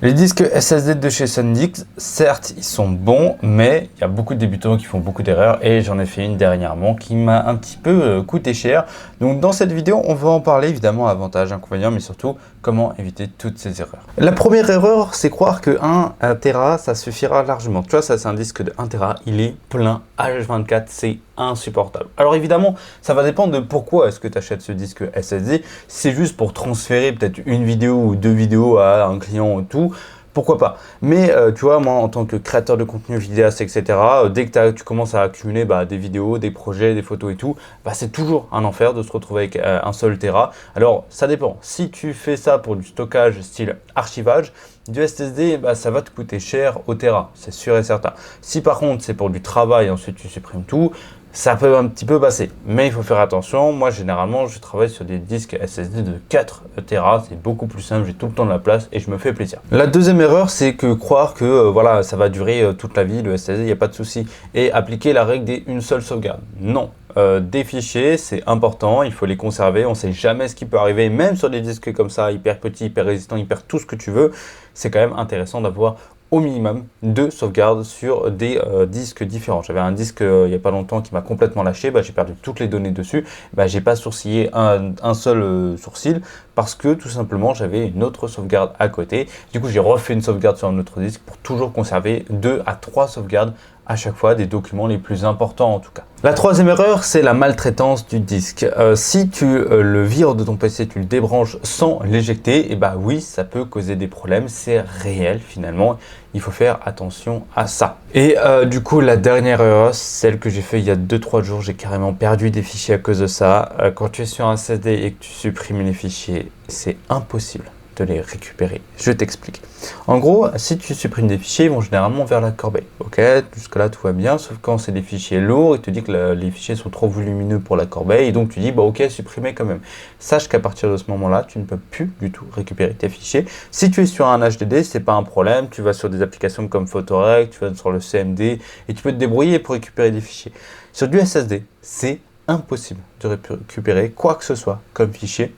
Les disques SSD de chez SanDisk, certes, ils sont bons, mais il y a beaucoup de débutants qui font beaucoup d'erreurs et j'en ai fait une dernièrement qui m'a un petit peu coûté cher. Donc dans cette vidéo, on va en parler évidemment avantages, inconvénients, mais surtout comment éviter toutes ces erreurs. La première erreur, c'est croire que 1 Tera, ça suffira largement. Tu vois, ça c'est un disque de 1 Tera, il est plein H24, c'est insupportable. Alors évidemment, ça va dépendre de pourquoi est-ce que tu achètes ce disque SSD. C'est juste pour transférer peut-être une vidéo ou deux vidéos à un client ou tout. Pourquoi pas? Mais tu vois, moi en tant que créateur de contenu vidéaste, etc., dès que tu commences à accumuler des vidéos, des projets, des photos et tout, c'est toujours un enfer de se retrouver avec un seul Tera. Alors ça dépend. Si tu fais ça pour du stockage style archivage, du SSD, ça va te coûter cher au Tera, c'est sûr et certain. Si par contre c'est pour du travail, ensuite tu supprimes tout, ça peut un petit peu passer, mais il faut faire attention. Moi, généralement, je travaille sur des disques SSD de 4 Tera. C'est beaucoup plus simple, j'ai tout le temps de la place et je me fais plaisir. La deuxième erreur, c'est que croire que voilà, ça va durer toute la vie, le SSD, il n'y a pas de souci. Et appliquer la règle des une seule sauvegarde. Non. Des fichiers, c'est important, il faut les conserver. On ne sait jamais ce qui peut arriver, même sur des disques comme ça, hyper petits, hyper résistants, hyper tout ce que tu veux. C'est quand même intéressant d'avoir au minimum 2 sauvegardes sur des disques différents. J'avais un disque il n'y a pas longtemps qui m'a complètement lâché, j'ai perdu toutes les données dessus, j'ai pas sourcillé un seul sourcil parce que tout simplement j'avais une autre sauvegarde à côté. Du coup j'ai refait une sauvegarde sur un autre disque pour toujours conserver 2 à 3 sauvegardes à chaque fois des documents les plus importants en tout cas. La troisième erreur, c'est la maltraitance du disque. Si tu le vires de ton PC, tu le débranches sans l'éjecter, et oui, ça peut causer des problèmes, c'est réel finalement. Il faut faire attention à ça. Et du coup, la dernière erreur, celle que j'ai fait il y a 2-3 jours, j'ai carrément perdu des fichiers à cause de ça. Quand tu es sur un SSD et que tu supprimes les fichiers, c'est impossible de les récupérer. Je t'explique. En gros, si tu supprimes des fichiers, ils vont généralement vers la corbeille. Ok, jusque là tout va bien, sauf quand c'est des fichiers lourds, il te dit que les fichiers sont trop volumineux pour la corbeille, et donc tu dis ok, supprimer quand même. Sache qu'à partir de ce moment-là, tu ne peux plus du tout récupérer tes fichiers. Si tu es sur un HDD, c'est pas un problème. Tu vas sur des applications comme Photorec, tu vas sur le CMD et tu peux te débrouiller pour récupérer des fichiers. Sur du SSD, c'est impossible de récupérer quoi que ce soit comme fichier.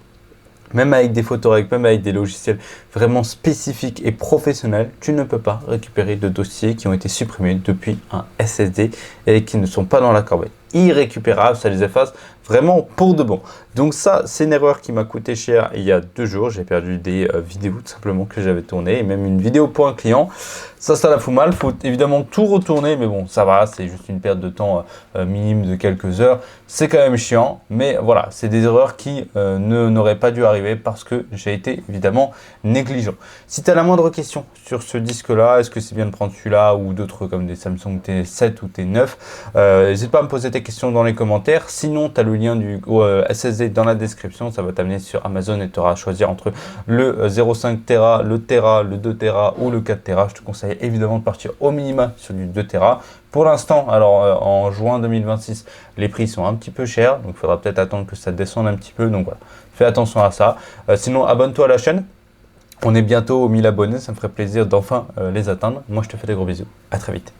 Même avec des Photorec, même avec des logiciels vraiment spécifiques et professionnels, tu ne peux pas récupérer de dossiers qui ont été supprimés depuis un SSD et qui ne sont pas dans la corbeille. Irrécupérables, ça les efface vraiment pour de bon. Donc ça, c'est une erreur qui m'a coûté cher il y a 2 jours. J'ai perdu des vidéos tout simplement que j'avais tournées et même une vidéo pour un client. Ça la fout mal. Il faut évidemment tout retourner, mais bon, ça va. C'est juste une perte de temps minime de quelques heures. C'est quand même chiant, mais voilà, c'est des erreurs qui n'auraient pas dû arriver parce que j'ai été évidemment négligent. Si tu as la moindre question sur ce disque-là, est-ce que c'est bien de prendre celui-là ou d'autres comme des Samsung T7 ou T9, n'hésite pas à me poser tes questions dans les commentaires. Sinon, tu as le lien du SSD dans la description. Ça va t'amener sur Amazon et tu auras à choisir entre le 0,5 Tera, le Tera, le 2 Tera ou le 4 Tera. Je te conseille évidemment de partir au minimum sur du 2 Tera. Pour l'instant, alors en juin 2026, les prix sont un petit peu chers. Donc, il faudra peut-être attendre que ça descende un petit peu. Donc voilà, fais attention à ça. Sinon, abonne-toi à la chaîne. On est bientôt aux 1000 abonnés. Ça me ferait plaisir d'enfin les atteindre. Moi, je te fais des gros bisous. À très vite.